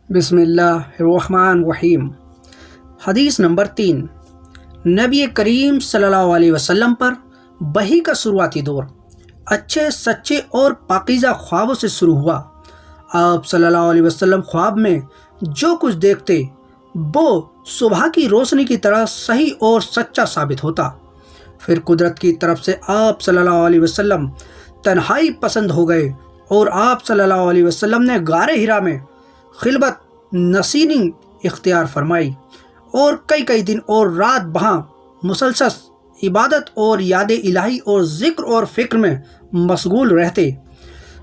بسم اللہ الرحمن الرحیم۔ حدیث نمبر 3، نبی کریم صلی اللہ علیہ وسلم پر وحی کا شروعاتی دور اچھے سچے اور پاکیزہ خوابوں سے شروع ہوا۔ آپ صلی اللہ علیہ وسلم خواب میں جو کچھ دیکھتے وہ صبح کی روشنی کی طرح صحیح اور سچا ثابت ہوتا۔ پھر قدرت کی طرف سے آپ صلی اللہ علیہ وسلم تنہائی پسند ہو گئے اور آپ صلی اللہ علیہ وسلم نے غار حرا میں خلوت نشینی اختیار فرمائی اور کئی دن اور رات وہاں مسلسل عبادت اور یاد الہی اور ذکر اور فکر میں مشغول رہتے،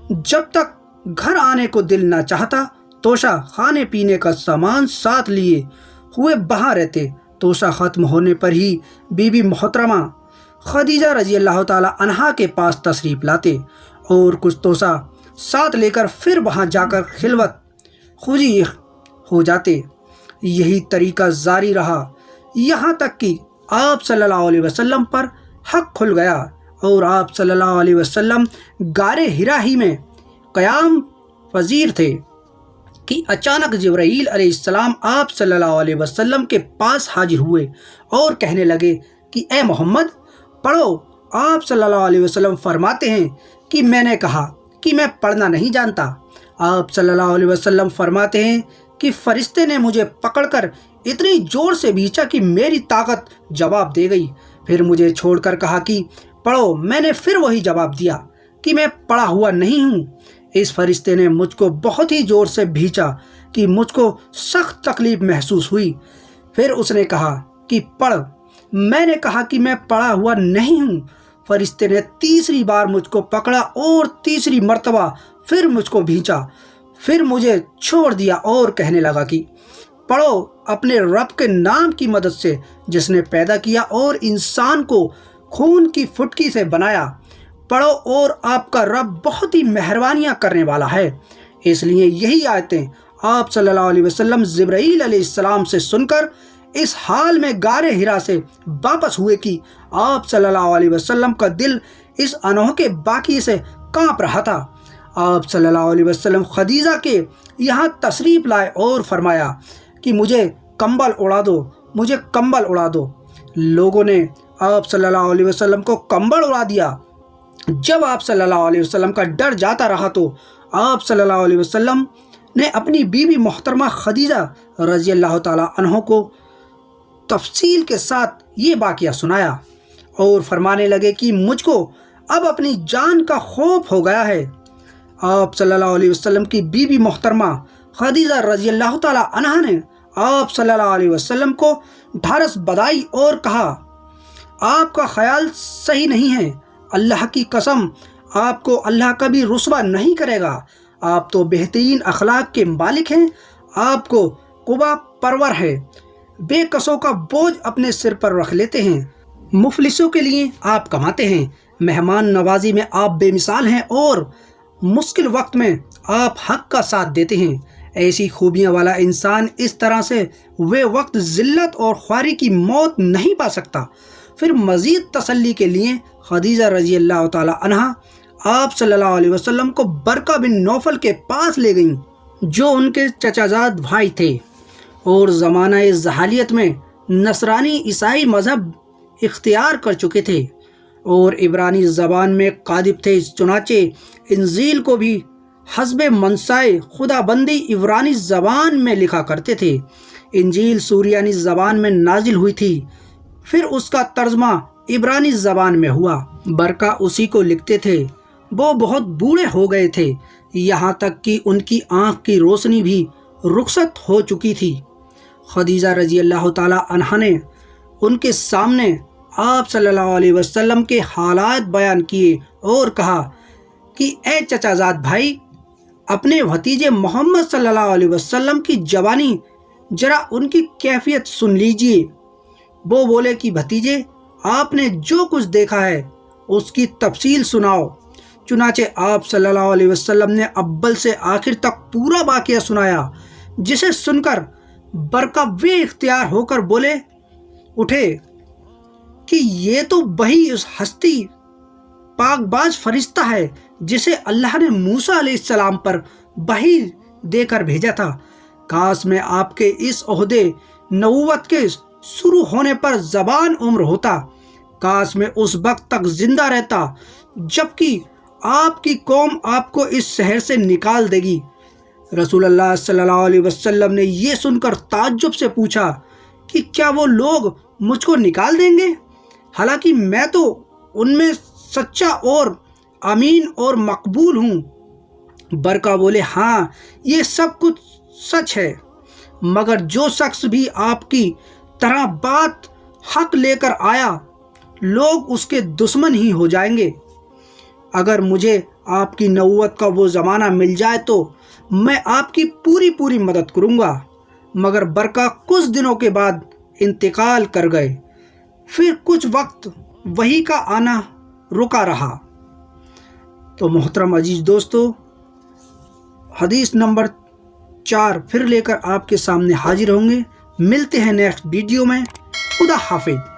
جب تک گھر آنے کو دل نہ چاہتا۔ توشہ کھانے پینے کا سامان ساتھ لیے ہوئے وہاں رہتے۔ توشہ ختم ہونے پر ہی بی بی محترمہ خدیجہ رضی اللہ تعالی عنہا کے پاس تشریف لاتے اور کچھ توشہ ساتھ لے کر پھر وہاں جا کر خلوت خوجی ہو جاتے۔ یہی طریقہ جاری رہا یہاں تک کہ آپ صلی اللہ علیہ وسلم پر حق کھل گیا اور آپ صلی اللہ علیہ وسلم غار حرا ہی میں قیام پذیر تھے کہ اچانک جبرائیل علیہ السلام آپ صلی اللہ علیہ وسلم کے پاس حاضر ہوئے اور کہنے لگے کہ اے محمد پڑھو۔ آپ صلی اللہ علیہ وسلم فرماتے ہیں کہ میں نے کہا کہ میں پڑھنا نہیں جانتا۔ آپ صلی اللہ علیہ وسلم فرماتے ہیں کہ فرشتے نے مجھے پکڑ کر اتنی زور سے بھینچا کہ میری طاقت جواب دے گئی، پھر مجھے چھوڑ کر کہا کہ پڑھو۔ میں نے پھر وہی جواب دیا کہ میں پڑھا ہوا نہیں ہوں۔ اس فرشتے نے مجھ کو بہت ہی زور سے بھینچا کہ مجھ کو سخت تکلیف محسوس ہوئی، پھر اس نے کہا کہ پڑھ۔ میں نے کہا کہ میں پڑھا ہوا نہیں ہوں۔ فرشتے نے تیسری بار مجھ کو پکڑا اور تیسری مرتبہ پھر مجھ کو بھینچا، پھر مجھے چھوڑ دیا اور کہنے لگا کہ پڑھو اپنے رب کے نام کی مدد سے جس نے پیدا کیا اور انسان کو خون کی فٹکی سے بنایا۔ پڑھو اور آپ کا رب بہت ہی مہربانیاں کرنے والا ہے۔ اس لیے یہی آیتیں آپ صلی اللہ علیہ وسلم جبرائیل علیہ السلام سے سن کر اس حال میں غار حرا سے واپس ہوئے کہ آپ صلی اللہ علیہ وسلم کا دل اس انوکھے واقعے سے کانپ رہا تھا۔ آپ صلی اللہ علیہ وسلم خدیجہ کے یہاں تشریف لائے اور فرمایا کہ مجھے کمبل اڑا دو، مجھے کمبل اڑا دو۔ لوگوں نے آپ صلی اللہ علیہ وسلم کو کمبل اڑا دیا۔ جب آپ صلی اللہ علیہ وسلم کا ڈر جاتا رہا تو آپ صلی اللہ علیہ وسلم نے اپنی بیوی محترمہ خدیجہ رضی اللہ تعالیٰ عنہ کو تفصیل کے ساتھ یہ واقعہ سنایا اور فرمانے لگے کہ مجھ کو اب اپنی جان کا خوف ہو گیا ہے۔ آپ صلی اللہ علیہ وسلم کی بیوی محترمہ خدیجہ رضی اللہ تعالیٰ عنہ نے آپ صلی اللہ علیہ وسلم کو ڈھارس بدائی اور کہا آپ کا خیال صحیح نہیں ہے، اللہ کی قسم آپ کو اللہ کبھی رسوا نہیں کرے گا۔ آپ تو بہترین اخلاق کے مالک ہیں، آپ کو قبا پرور ہے، بے کسوں کا بوجھ اپنے سر پر رکھ لیتے ہیں، مفلسوں کے لیے آپ کماتے ہیں، مہمان نوازی میں آپ بے مثال ہیں اور مشکل وقت میں آپ حق کا ساتھ دیتے ہیں۔ ایسی خوبیاں والا انسان اس طرح سے وہ وقت ذلت اور خواری کی موت نہیں پا سکتا۔ پھر مزید تسلی کے لیے خدیجہ رضی اللہ تعالی عنہ آپ صلی اللہ علیہ وسلم کو برقہ بن نوفل کے پاس لے گئیں جو ان کے چچا زاد بھائی تھے اور زمانہ جاہلیت میں نصرانی عیسائی مذہب اختیار کر چکے تھے اور عبرانی زبان میں قادب تھے، چنانچہ انجیل کو بھی حسب منشائے خدا بندی عبرانی زبان میں لکھا کرتے تھے۔ انجیل سوریانی زبان میں نازل ہوئی تھی، پھر اس کا ترجمہ عبرانی زبان میں ہوا۔ برقہ اسی کو لکھتے تھے۔ وہ بہت بوڑھے ہو گئے تھے، یہاں تک کہ ان کی آنکھ کی روشنی بھی رخصت ہو چکی تھی۔ خدیجہ رضی اللہ تعالی عنہا نے ان کے سامنے آپ صلی اللہ علیہ وسلم کے حالات بیان کیے اور کہا کہ اے چچا زاد بھائی، اپنے بھتیجے محمد صلی اللہ علیہ وسلم کی جوانی ذرا ان کی کیفیت سن لیجئے۔ وہ بولے کہ بھتیجے آپ نے جو کچھ دیکھا ہے اس کی تفصیل سناؤ۔ چنانچہ آپ صلی اللہ علیہ وسلم نے اول سے آخر تک پورا واقعہ سنایا، جسے سن کر برقہ بے اختیار ہو کر بولے اٹھے کہ یہ تو وہی اس ہستی پاک باز فرشتہ ہے جسے اللہ نے موسیٰ علیہ السلام پر وحی دے کر بھیجا تھا۔ کاش میں آپ کے اس عہدے نبوت کے شروع ہونے پر زبان عمر ہوتا، کاش میں اس وقت تک زندہ رہتا جبکہ آپ کی قوم آپ کو اس شہر سے نکال دے گی۔ رسول اللہ صلی اللہ علیہ وسلم نے یہ سن کر تعجب سے پوچھا کہ کیا وہ لوگ مجھ کو نکال دیں گے، حالانکہ میں تو ان میں سچا اور امین اور مقبول ہوں؟ برکہ بولے، ہاں یہ سب کچھ سچ ہے، مگر جو شخص بھی آپ کی طرح بات حق لے کر آیا لوگ اس کے دشمن ہی ہو جائیں گے۔ اگر مجھے آپ کی نبوت کا وہ زمانہ مل جائے تو میں آپ کی پوری مدد کروں گا۔ مگر برکہ کچھ دنوں کے بعد انتقال کر گئے۔ پھر کچھ وقت وحی کا آنا رکا رہا۔ تو محترم عزیز دوستو، حدیث نمبر 4 پھر لے کر آپ کے سامنے حاضر ہوں گے۔ ملتے ہیں نیکسٹ ویڈیو میں۔ خدا حافظ۔